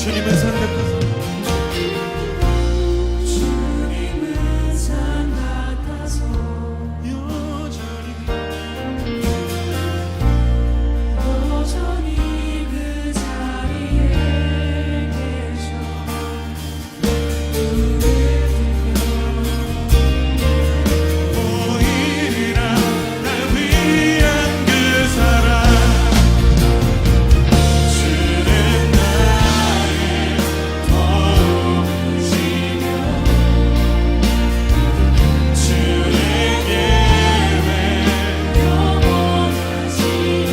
주님은 선택하사 주님은 산 같아서 여전히 그 자리에 계셔 눈을 들면 보이리라 날 위한 그 사랑 주는 나의 도우시며 주의 계획 영원하시네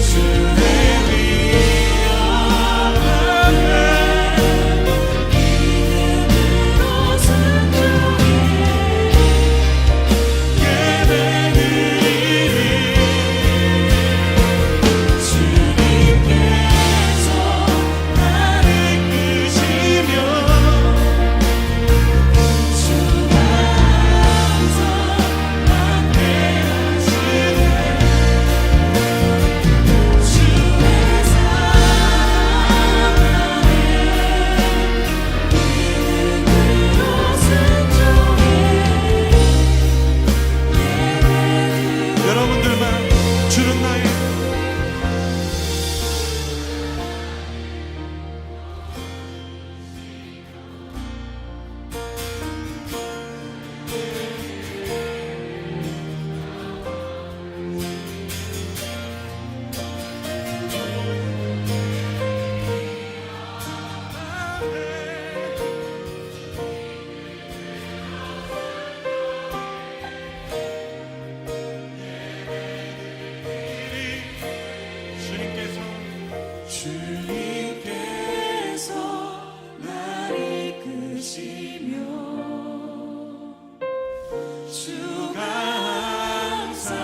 주의 위엄 믿음으로 순종해 주님께서 나를 이끄시며 주가 항상 함께하시네 주의 사랑 안에 믿음으로 순종해 여러분들만 주는 나의 주님께서 주님께서 날 이끄시며 주가 항상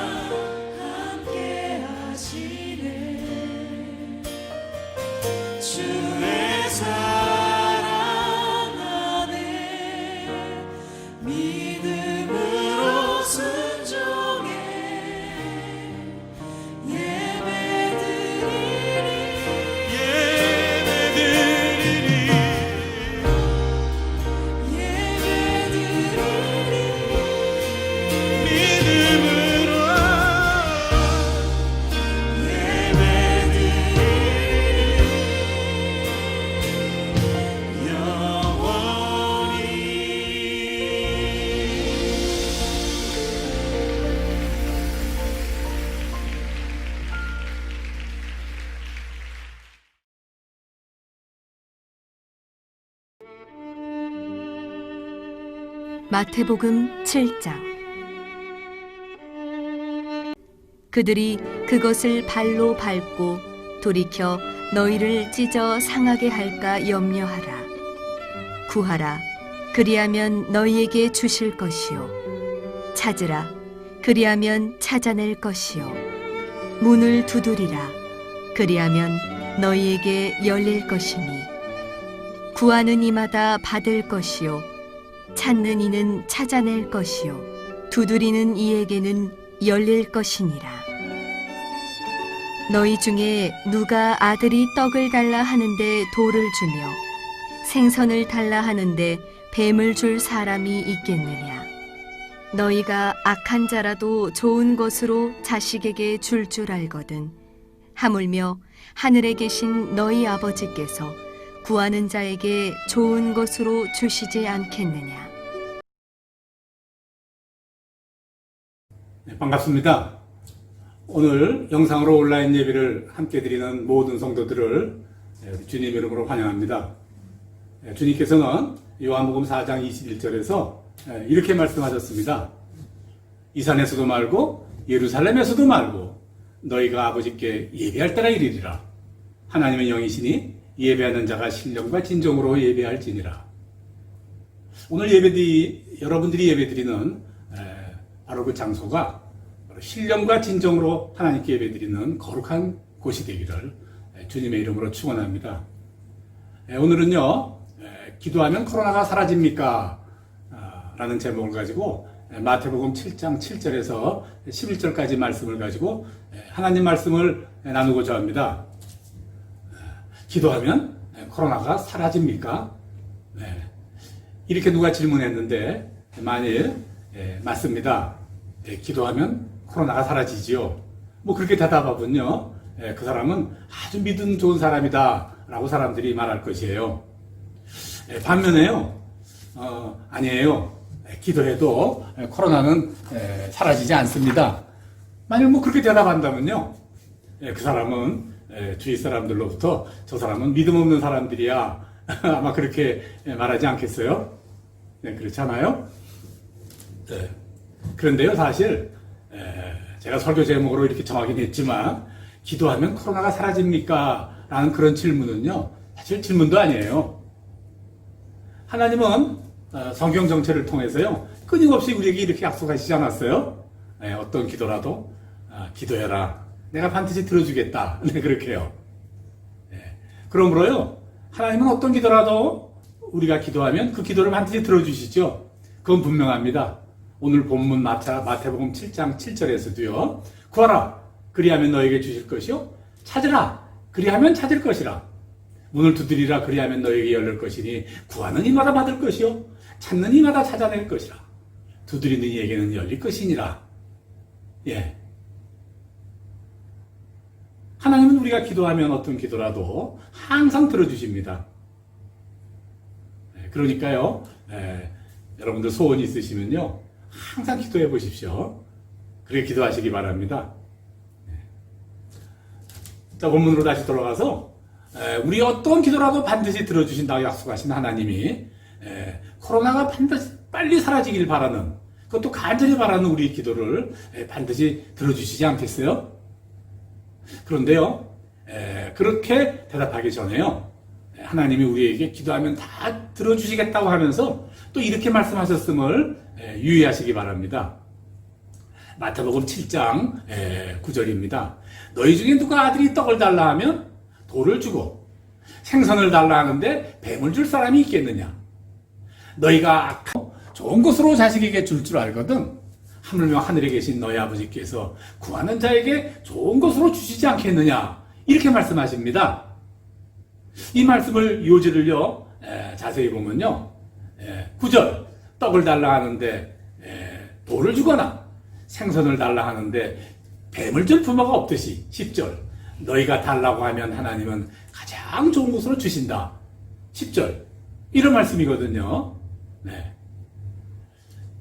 함께하시네 주의 사랑 안에 믿음으로 순종해 예배드리리 예배드리리 믿음으로 영원히 마태복음 7장. 그들이 그것을 발로 밟고 돌이켜 너희를 찢어 상하게 할까 염려하라. 구하라, 그리하면 너희에게 주실 것이요. 찾으라, 그리하면 찾아낼 것이요. 문을 두드리라, 그리하면 너희에게 열릴 것이니. 구하는 이마다 받을 것이요. 찾는 이는 찾아낼 것이요 두드리는 이에게는 열릴 것이니라. 너희 중에 누가 아들이 떡을 달라 하는데 돌을 주며 생선을 달라 하는데 뱀을 줄 사람이 있겠느냐? 너희가 악한 자라도 좋은 것으로 자식에게 줄 알거든. 하물며 하늘에 계신 너희 아버지께서 구하는 자에게 좋은 것으로 주시지 않겠느냐? 네, 반갑습니다. 오늘 영상으로 온라인 예배를 함께 드리는 모든 성도들을 주님 이름으로 환영합니다. 주님께서는 요한복음 4장 21절에서 이렇게 말씀하셨습니다. 이 산에서도 말고 예루살렘에서도 말고 너희가 아버지께 예배할 때가 이르리라. 하나님의 영이시니 예배하는 자가 신령과 진정으로 예배할지니라. 오늘 여러분들이 예배드리는 바로 그 장소가 신령과 진정으로 하나님께 예배드리는 거룩한 곳이 되기를 주님의 이름으로 축원합니다. 오늘은요, 기도하면 코로나가 사라집니까? 라는 제목을 가지고 마태복음 7장 7절에서 11절까지 말씀을 가지고 하나님 말씀을 나누고자 합니다. 기도하면 코로나가 사라집니까? 이렇게 누가 질문했는데 만일 맞습니다. 기도하면 코로나가 사라지지요. 뭐 그렇게 대답하면요, 그 사람은 아주 믿음 좋은 사람이다 라고 사람들이 말할 것이에요. 반면에요, 아니에요. 기도해도 코로나는 사라지지 않습니다. 만약 뭐 그렇게 대답한다면요, 그 사람은 주위 사람들로부터 저 사람은 믿음 없는 사람들이야 아마 그렇게 말하지 않겠어요? 그렇지 않아요? 그런데요, 사실 제가 설교 제목으로 이렇게 정하긴 했지만 기도하면 코로나가 사라집니까? 라는 그런 질문은요, 사실 질문도 아니에요. 하나님은 성경 정체를 통해서요, 끊임없이 우리에게 이렇게 약속하시지 않았어요? 어떤 기도라도 기도해라. 내가 반드시 들어주겠다. 네, 그렇게 해요. 그러므로요, 하나님은 어떤 기도라도 우리가 기도하면 그 기도를 반드시 들어주시죠. 그건 분명합니다. 오늘 본문 마태복음 7장 7절에서도요, 구하라. 그리하면 너에게 주실 것이요. 찾으라. 그리하면 찾을 것이라. 문을 두드리라. 그리하면 너에게 열릴 것이니 구하는 이마다 받을 것이요. 찾는 이마다 찾아낼 것이라. 두드리는 이에게는 열릴 것이니라. 예. 하나님은 우리가 기도하면 어떤 기도라도 항상 들어주십니다. 그러니까요, 여러분들 소원이 있으시면요, 항상 기도해 보십시오. 그렇게 기도하시기 바랍니다. 자, 본문으로 다시 돌아가서 우리 어떤 기도라도 반드시 들어주신다고 약속하신 하나님이 코로나가 반드시 빨리 사라지길 바라는, 그것도 간절히 바라는 우리 기도를 반드시 들어주시지 않겠어요? 그런데요, 그렇게 대답하기 전에요, 하나님이 우리에게 기도하면 다 들어주시겠다고 하면서 또 이렇게 말씀하셨음을 유의하시기 바랍니다. 마태복음 7장 9절입니다. 너희 중에 누가 아들이 떡을 달라 하면 돌을 주고 생선을 달라 하는데 뱀을 줄 사람이 있겠느냐? 너희가 악하고 좋은 것으로 자식에게 줄 알거든. 하물며 하늘에 계신 너희 아버지께서 구하는 자에게 좋은 것으로 주시지 않겠느냐? 이렇게 말씀하십니다. 이 말씀을 요지를요, 자세히 보면요, 9절 떡을 달라 하는데 돌을 주거나 생선을 달라 하는데 뱀을 줄 부모가 없듯이 10절 너희가 달라고 하면 하나님은 가장 좋은 것으로 주신다. 10절 이런 말씀이거든요.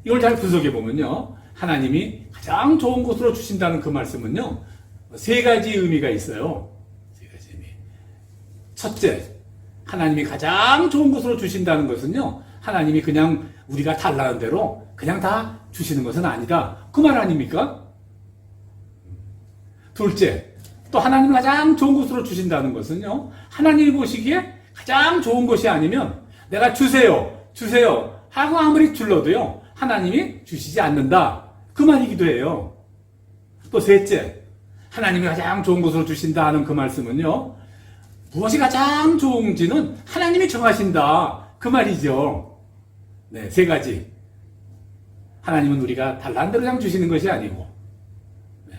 이걸 잘 분석해 보면요, 하나님이 가장 좋은 것으로 주신다는 그 말씀은요, 세 가지 의미가 있어요. 세 가지 의미. 첫째, 하나님이 가장 좋은 것으로 주신다는 것은요, 하나님이 그냥 우리가 달라는 대로 그냥 다 주시는 것은 아니다. 그 말 아닙니까? 둘째, 또 하나님이 가장 좋은 것으로 주신다는 것은요, 하나님이 보시기에 가장 좋은 것이 아니면 내가 주세요 하고 아무리 줄러도요, 하나님이 주시지 않는다. 그 말이기도 해요. 또 셋째, 하나님이 가장 좋은 것으로 주신다 하는 그 말씀은요, 무엇이 가장 좋은지는 하나님이 정하신다. 그 말이죠. 네, 세 가지. 하나님은 우리가 달라는 대로 그냥 주시는 것이 아니고, 네.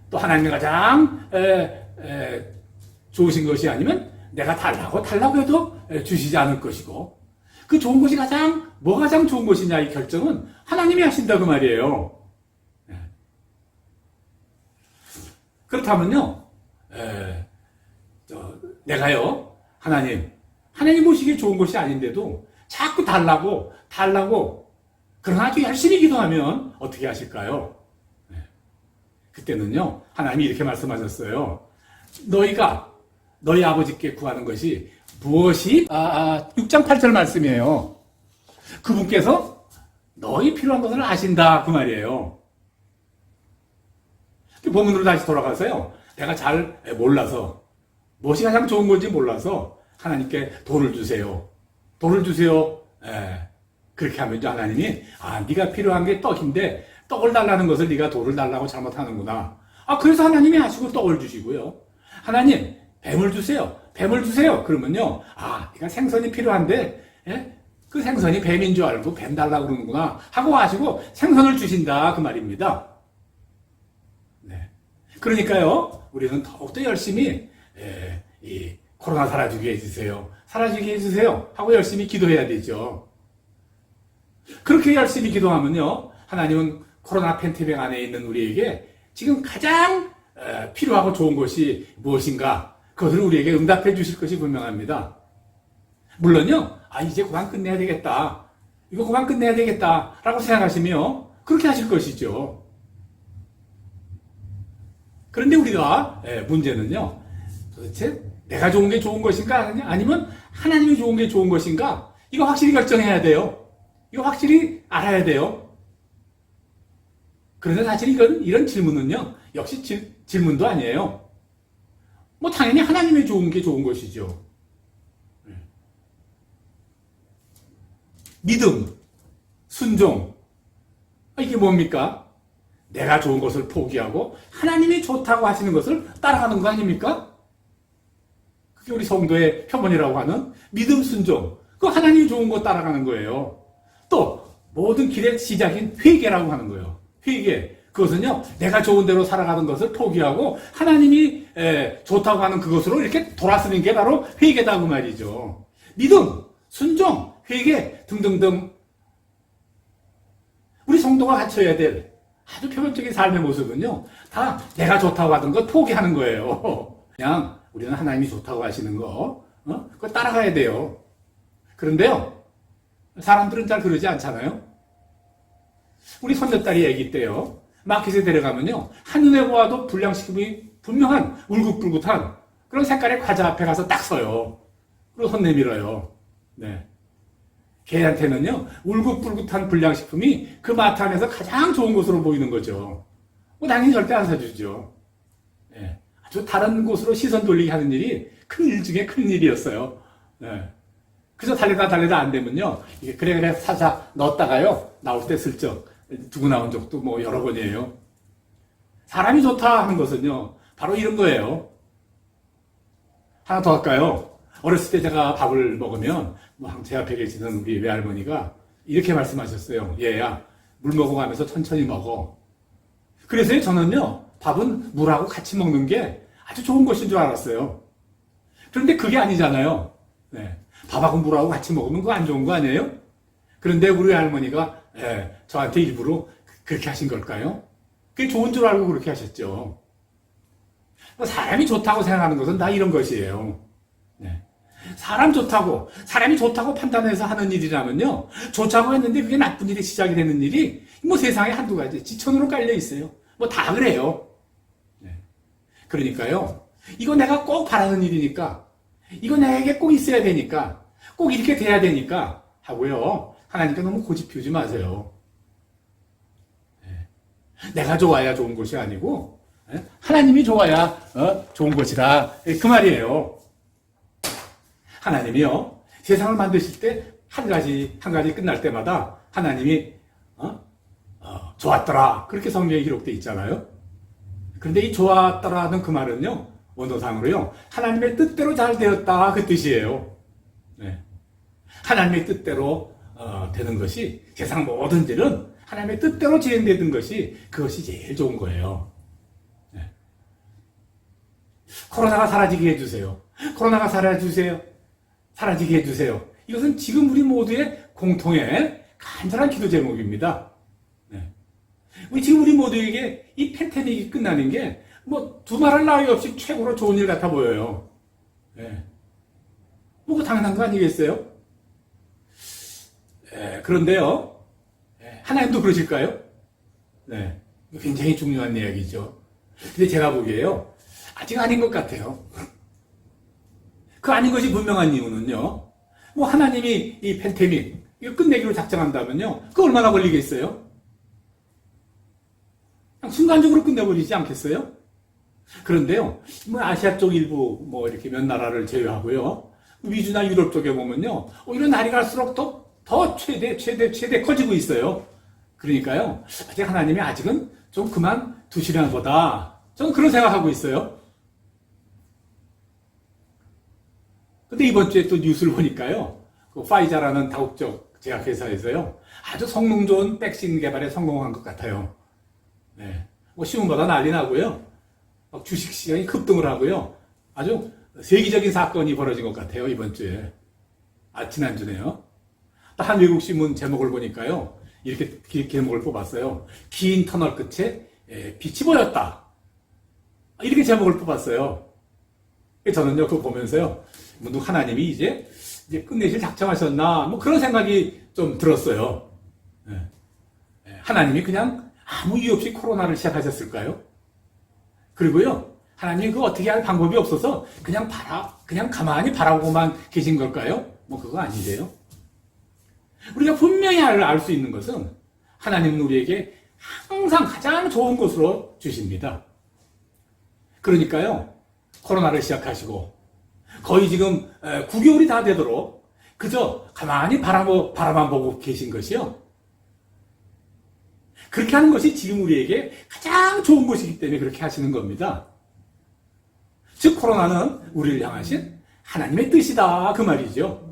또 하나님이 가장 좋으신 것이 아니면 내가 달라고 해도 주시지 않을 것이고, 그 좋은 것이 뭐가 가장 좋은 것이냐 이 결정은 하나님이 하신다 그 말이에요. 네. 그렇다면요, 내가요, 하나님 보시기에 좋은 것이 아닌데도 자꾸 달라고, 그러나 아주 열심히 기도하면 어떻게 하실까요? 네. 그때는요, 하나님이 이렇게 말씀하셨어요. 너희 아버지께 구하는 것이 무엇이? 6장 8절 말씀이에요. 그분께서 너희 필요한 것을 아신다 그 말이에요. 본문으로 다시 돌아가서요, 내가 잘 몰라서, 무엇이 가장 좋은 건지 몰라서 하나님께 돌을 주세요. 그렇게 하면 하나님이 네가 필요한 게 떡인데 떡을 달라는 것을 네가 돌을 달라고 잘못하는구나. 그래서 하나님이 하시고 떡을 주시고요. 하나님 뱀을 주세요. 그러면요, 네가 생선이 필요한데 그 생선이 뱀인 줄 알고 뱀 달라고 그러는구나 하고 하시고 생선을 주신다 그 말입니다. 네. 그러니까요, 우리는 더욱더 열심히 이 코로나 사라지게 해주세요 하고 열심히 기도해야 되죠. 그렇게 열심히 기도하면요, 하나님은 코로나 팬데믹 안에 있는 우리에게 지금 가장 필요하고 좋은 것이 무엇인가, 그것을 우리에게 응답해 주실 것이 분명합니다. 물론요, 이제 그만 끝내야 되겠다, 이거 그만 끝내야 되겠다 라고 생각하시며 그렇게 하실 것이죠. 그런데 우리가 문제는요, 도대체 내가 좋은 게 좋은 것인가 아니면 하나님이 좋은 게 좋은 것인가, 이거 확실히 결정해야 돼요. 이거 확실히 알아야 돼요. 그런데 사실 이런 질문은요, 역시 질문도 아니에요. 당연히 하나님이 좋은 게 좋은 것이죠. 믿음, 순종, 이게 뭡니까? 내가 좋은 것을 포기하고 하나님이 좋다고 하시는 것을 따라가는 거 아닙니까? 그게 우리 성도의 표본이라고 하는 믿음, 순종, 그 하나님이 좋은 거 따라가는 거예요. 또 모든 길의 시작인 회개라고 하는 거예요. 회개, 그것은요, 내가 좋은 대로 살아가는 것을 포기하고 하나님이 좋다고 하는 그것으로 이렇게 돌아서는 게 바로 회개다 그 말이죠. 믿음, 순종, 회개 등등등, 우리 성도가 갖춰야 될 아주 표면적인 삶의 모습은요, 다 내가 좋다고 하던 것 포기하는 거예요. 그냥 우리는 하나님이 좋다고 하시는 거, 그거 따라가야 돼요. 그런데요, 사람들은 잘 그러지 않잖아요. 우리 손녀딸이 아기 때요, 마켓에 데려가면요, 한눈에 보아도 불량식품이 분명한 울긋불긋한 그런 색깔의 과자 앞에 가서 딱 서요. 그리고 손 내밀어요. 네. 걔한테는요, 울긋불긋한 불량식품이 그 마트 안에서 가장 좋은 것으로 보이는 거죠. 당연히 절대 안 사주죠. 네. 아주 다른 곳으로 시선 돌리게 하는 일이 큰 일 중에 큰 일이었어요. 네. 그래서 달래다 안 되면요, 그래 사자 넣었다가요, 나올 때 슬쩍 두고 나온 적도 여러 번이에요. 사람이 좋다 하는 것은요, 바로 이런 거예요. 하나 더 할까요? 어렸을 때 제가 밥을 먹으면 제 앞에 계시던 우리 외할머니가 이렇게 말씀하셨어요. 얘야, 물 먹어가면서 천천히 먹어. 그래서 저는요, 밥은 물하고 같이 먹는 게 아주 좋은 것인 줄 알았어요. 그런데 그게 아니잖아요. 네. 밥하고 물하고 같이 먹으면 그거 안 좋은 거 아니에요? 그런데 우리 할머니가 저한테 일부러 그렇게 하신 걸까요? 그게 좋은 줄 알고 그렇게 하셨죠. 사람이 좋다고 생각하는 것은 다 이런 것이에요. 네. 사람이 좋다고 판단해서 하는 일이라면요, 좋다고 했는데 그게 나쁜 일이 시작이 되는 일이 세상에 한두 가지 지천으로 깔려 있어요. 다 그래요. 네. 그러니까요, 이거 내가 꼭 바라는 일이니까, 이거 내게 꼭 있어야 되니까, 꼭 이렇게 돼야 되니까 하고요, 하나님께 너무 고집 피우지 마세요. 네. 내가 좋아야 좋은 것이 아니고 하나님이 좋아야 좋은 것이다, 그 말이에요. 하나님이요, 세상을 만드실 때 한 가지 끝날 때마다 하나님이 좋았더라, 그렇게 성경에 기록되어 있잖아요. 그런데 이 좋았더라는 그 말은요, 원어상으로요, 하나님의 뜻대로 잘 되었다 그 뜻이에요. 네. 하나님의 뜻대로 되는 것이, 세상 모든 일은 하나님의 뜻대로 진행되는 것이, 그것이 제일 좋은 거예요. 네. 코로나가 사라지게 해주세요. 코로나가 사라지게 해주세요. 이것은 지금 우리 모두의 공통의 간절한 기도 제목입니다. 네. 지금 우리 모두에게 이 팬데믹이 끝나는 게 뭐 두말할 나위 없이 최고로 좋은 일 같아 보여요. 네. 뭐 당연한 거 아니겠어요? 그런데요, 하나님도 그러실까요? 네, 굉장히 중요한 이야기죠. 근데 제가 보기에요, 아직 아닌 것 같아요. 그 아닌 것이 분명한 이유는요, 뭐 하나님이 이 팬데믹 이거 끝내기로 작정한다면요, 그 얼마나 걸리겠어요? 그냥 순간적으로 끝내버리지 않겠어요? 그런데요, 뭐 아시아 쪽 일부 뭐 이렇게 몇 나라를 제외하고요, 미주나 유럽 쪽에 보면요, 이런 날이 갈수록 더 최대 커지고 있어요. 그러니까요, 아직 하나님이 아직은 좀 그만 두시려나 보다. 저는 그런 생각하고 있어요. 근데 이번 주에 또 뉴스를 보니까요, 그 파이자라는 다국적 제약회사에서요, 아주 성능 좋은 백신 개발에 성공한 것 같아요. 네. 뭐 시험보다 난리 나고요. 주식 시장이 급등을 하고요. 아주 세계적인 사건이 벌어진 것 같아요, 이번 주에. 지난주네요. 또 한 외국 신문 제목을 보니까요, 이렇게 제목을 뽑았어요. 긴 터널 끝에 빛이 보였다. 이렇게 제목을 뽑았어요. 저는요, 그거 보면서요, 문득 하나님이 이제 끝내실 작정하셨나, 뭐 그런 생각이 좀 들었어요. 하나님이 그냥 아무 이유 없이 코로나를 시작하셨을까요? 그리고요, 하나님이 그거 어떻게 할 방법이 없어서 그냥 가만히 바라보고만 계신 걸까요? 뭐 그거 아니래요. 우리가 분명히 알 수 있는 것은 하나님은 우리에게 항상 가장 좋은 것으로 주십니다. 그러니까요, 코로나를 시작하시고 거의 지금 9개월이 다 되도록 그저 가만히 바라만 보고 계신 것이요, 그렇게 하는 것이 지금 우리에게 가장 좋은 것이기 때문에 그렇게 하시는 겁니다. 즉 코로나는 우리를 향하신 하나님의 뜻이다, 그 말이죠.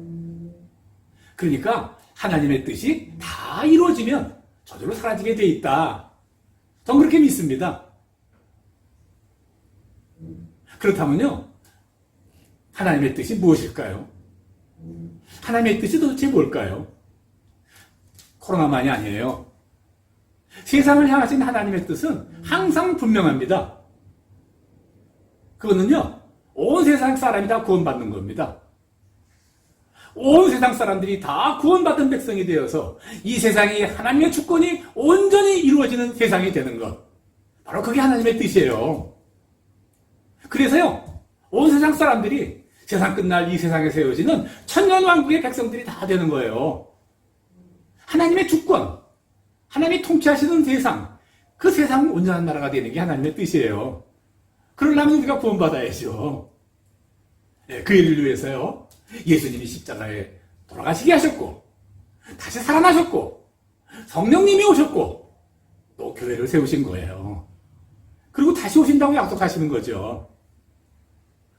그러니까 하나님의 뜻이 다 이루어지면 저절로 사라지게 돼 있다. 전 그렇게 믿습니다. 그렇다면요, 하나님의 뜻이 무엇일까요? 하나님의 뜻이 도대체 뭘까요? 코로나만이 아니에요. 세상을 향하신 하나님의 뜻은 항상 분명합니다. 그거는요, 온 세상 사람이 다 구원받는 겁니다. 온 세상 사람들이 다 구원받은 백성이 되어서 이 세상이 하나님의 주권이 온전히 이루어지는 세상이 되는 것, 바로 그게 하나님의 뜻이에요. 그래서요, 온 세상 사람들이 세상 끝날 이 세상에 세워지는 천년왕국의 백성들이 다 되는 거예요. 하나님의 주권, 하나님이 통치하시는 세상, 그 세상 온전한 나라가 되는 게 하나님의 뜻이에요. 그러려면 우리가 구원받아야죠. 그 일을 위해서요, 예수님이 십자가에 돌아가시게 하셨고, 다시 살아나셨고, 성령님이 오셨고, 또 교회를 세우신 거예요. 그리고 다시 오신다고 약속하시는 거죠.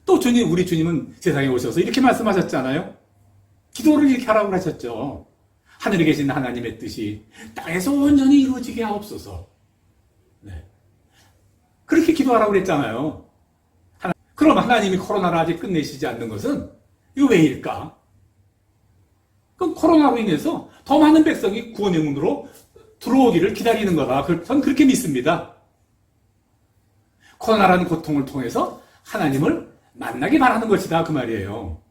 또 우리 주님은 세상에 오셔서 이렇게 말씀하셨잖아요. 기도를 이렇게 하라고 하셨죠. 하늘에 계신 하나님의 뜻이 땅에서 온전히 이루어지게 하옵소서. 네. 그렇게 기도하라고 그랬잖아요. 그럼 하나님이 코로나를 아직 끝내시지 않는 것은 이거 왜일까? 그럼 코로나로 인해서 더 많은 백성이 구원의 문으로 들어오기를 기다리는 거다. 저는 그렇게 믿습니다. 코로나라는 고통을 통해서 하나님을 만나기 바라는 것이다, 그 말이에요.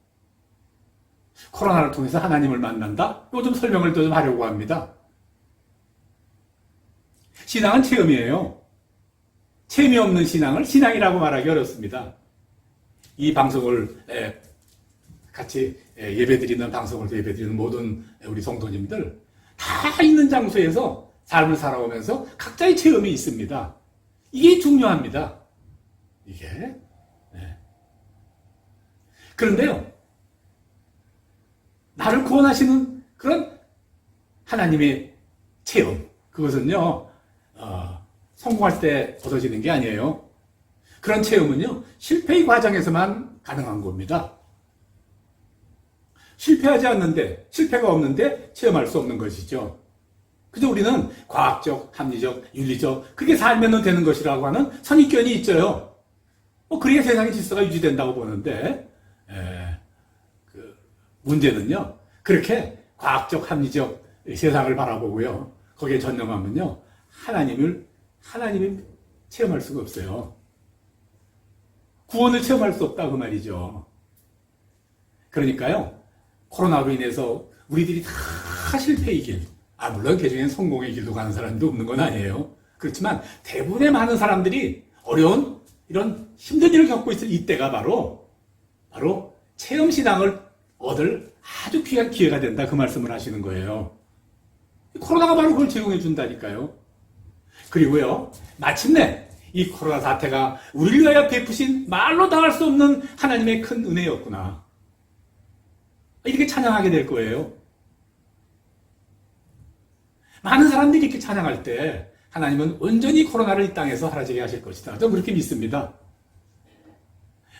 코로나를 통해서 하나님을 만난다? 이거 좀 설명을 좀 하려고 합니다. 신앙은 체험이에요. 체험이 없는 신앙을 신앙이라고 말하기 어렵습니다. 이 방송을 같이 예배드리는 방송을 예배드리는 모든 우리 성도님들 다 있는 장소에서 삶을 살아오면서 각자의 체험이 있습니다. 이게 중요합니다. 이게. 네. 그런데요, 나를 구원하시는 그런 하나님의 체험, 그것은요, 성공할 때 얻어지는 게 아니에요. 그런 체험은요, 실패의 과정에서만 가능한 겁니다. 실패하지 않는데, 실패가 없는데 체험할 수 없는 것이죠. 그저 우리는 과학적, 합리적, 윤리적, 그렇게 살면 되는 것이라고 하는 선입견이 있죠. 그래야 세상의 질서가 유지된다고 보는데, 문제는요, 그렇게 과학적, 합리적 세상을 바라보고요, 거기에 전념하면요, 하나님을 체험할 수가 없어요. 구원을 체험할 수 없다, 그 말이죠. 그러니까요, 코로나로 인해서 우리들이 다 실패의 길, 물론 그 중엔 성공의 길도 가는 사람도 없는 건 아니에요. 그렇지만 대부분의 많은 사람들이 어려운 이런 힘든 일을 겪고 있을 이때가 바로 체험신앙을 얻을 아주 귀한 기회가 된다, 그 말씀을 하시는 거예요. 코로나가 바로 그걸 제공해 준다니까요. 그리고요, 마침내 이 코로나 사태가 우리를 위하여 베푸신 말로 다 할 수 없는 하나님의 큰 은혜였구나, 이렇게 찬양하게 될 거예요. 많은 사람들이 이렇게 찬양할 때 하나님은 온전히 코로나를 이 땅에서 사라지게 하실 것이다, 저는 그렇게 믿습니다.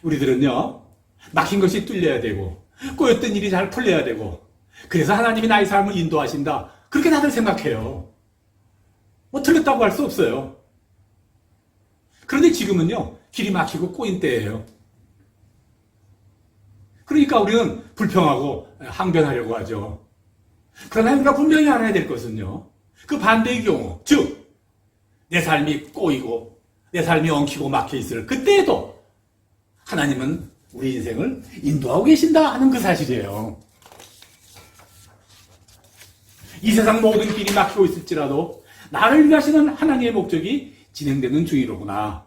우리들은요, 막힌 것이 뚫려야 되고 꼬였던 일이 잘 풀려야 되고, 그래서 하나님이 나의 삶을 인도하신다, 그렇게 다들 생각해요. 틀렸다고 할 수 없어요. 그런데 지금은요, 길이 막히고 꼬인 때예요. 그러니까 우리는 불평하고 항변하려고 하죠. 그러나 우리가 분명히 알아야 될 것은요, 그 반대의 경우, 즉 내 삶이 꼬이고 내 삶이 엉키고 막혀 있을 그때에도 하나님은 우리 인생을 인도하고 계신다 하는 그 사실이에요. 이 세상 모든 길이 막히고 있을지라도 나를 위하시는 하나님의 목적이 진행되는 중이로구나,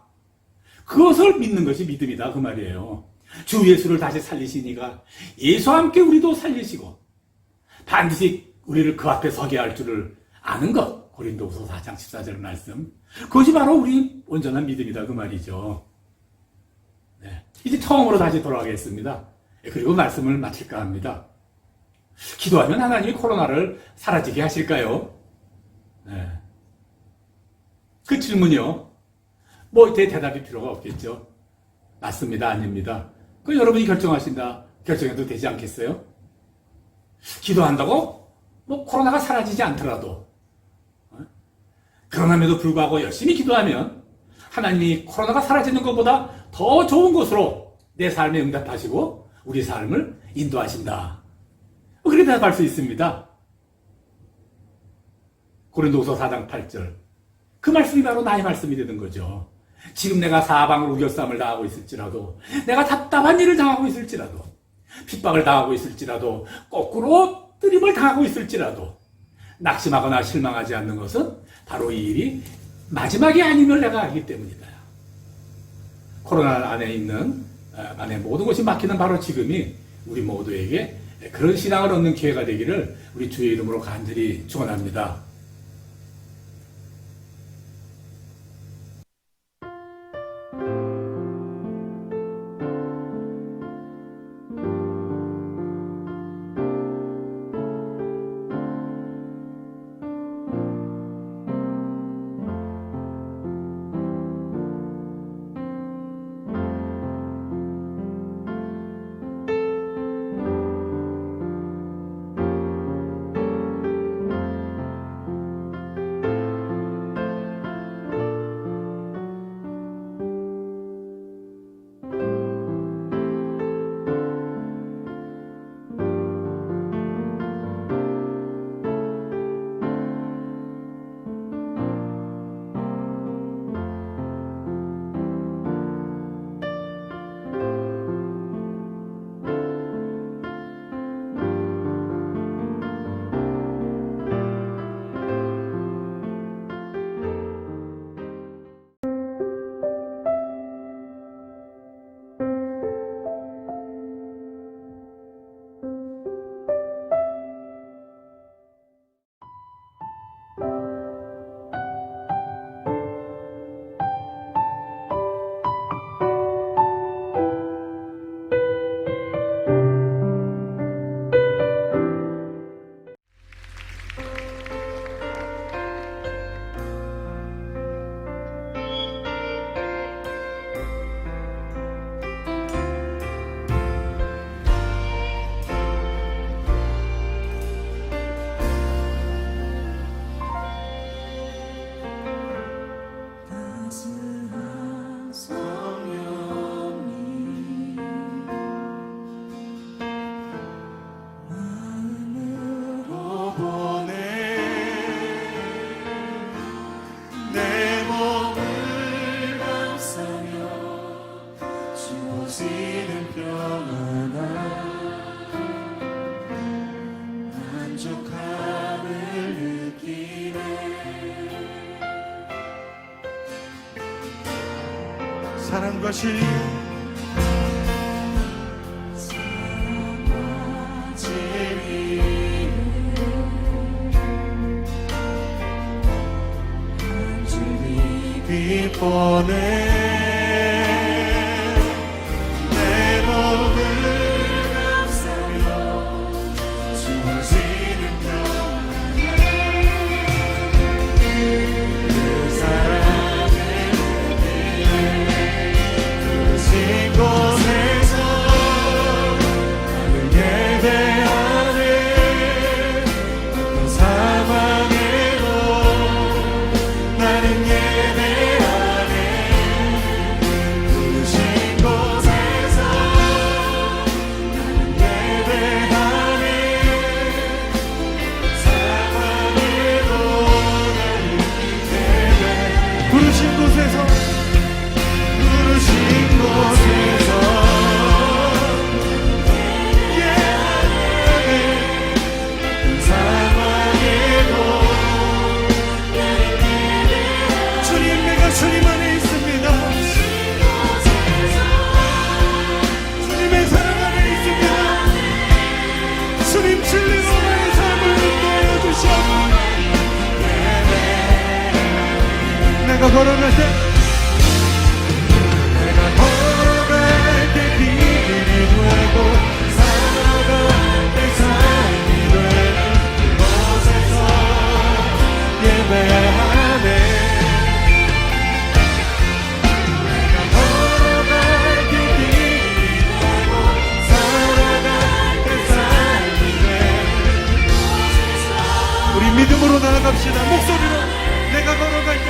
그것을 믿는 것이 믿음이다, 그 말이에요. 주 예수를 다시 살리시니까 예수와 함께 우리도 살리시고 반드시 우리를 그 앞에 서게 할 줄을 아는 것, 고린도후서 4장 14절 말씀, 그것이 바로 우리 온전한 믿음이다, 그 말이죠. 네. 이제 처음으로 다시 돌아가겠습니다. 그리고 말씀을 마칠까 합니다. 기도하면 하나님이 코로나를 사라지게 하실까요? 네. 그 질문이요, 대답이 필요가 없겠죠. 맞습니다, 아닙니다. 그 여러분이 결정해도 되지 않겠어요? 기도한다고 코로나가 사라지지 않더라도, 그럼에도 불구하고 열심히 기도하면 하나님이 코로나가 사라지는 것보다 더 좋은 것으로 내 삶에 응답하시고 우리 삶을 인도하신다, 그렇게 대답할 수 있습니다. 고린도후서 4장 8절, 그 말씀이 바로 나의 말씀이 되는 거죠. 지금 내가 사방으로 우겨싸움을 당하고 있을지라도, 내가 답답한 일을 당하고 있을지라도, 핍박을 당하고 있을지라도, 거꾸로 뜨림을 당하고 있을지라도, 낙심하거나 실망하지 않는 것은 바로 이 일이 마지막이 아님을 내가 알기 때문이다. 코로나 안에 모든 것이 막히는 바로 지금이 우리 모두에게 그런 신앙을 얻는 기회가 되기를 우리 주의 이름으로 간절히 축원합니다. 사랑과 진리 사랑과 진리를 한 줄이 빛보내 내 몸을 감싸며 주어지는 평안에 그 사랑의 부르신 곳에서 나는 예배하네 어떤 상황에도 나는 예배하네 부르신 곳에서 나는 예배하네 상황에도 나는 예배 부르신 곳에서 부르신 곳에서 예배하네 그 상황에도 주님 내가 주님 안에 있습니다 주님의 사랑 안에 있습니다 주님 진리로 나의 삶을 인도하여 주시옵소서 내가 걸어갈 때 내가 걸어갈 때 비밀이 되고 살아갈 때 삶이 되는 그곳에서 예배하네 내가 걸어갈 때 비밀이 되고 살아갈 때 삶이 되는 우리 믿음으로 나아갑시다 목소리로 내가 걸어갈 때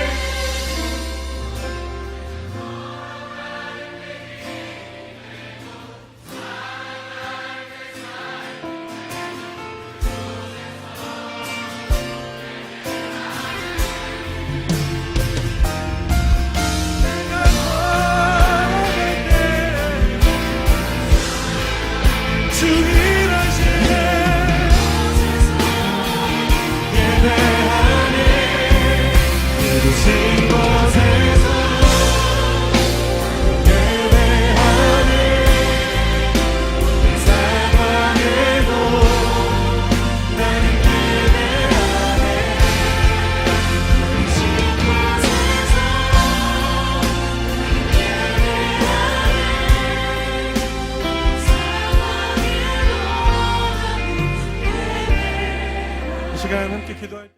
시간 함께 기도할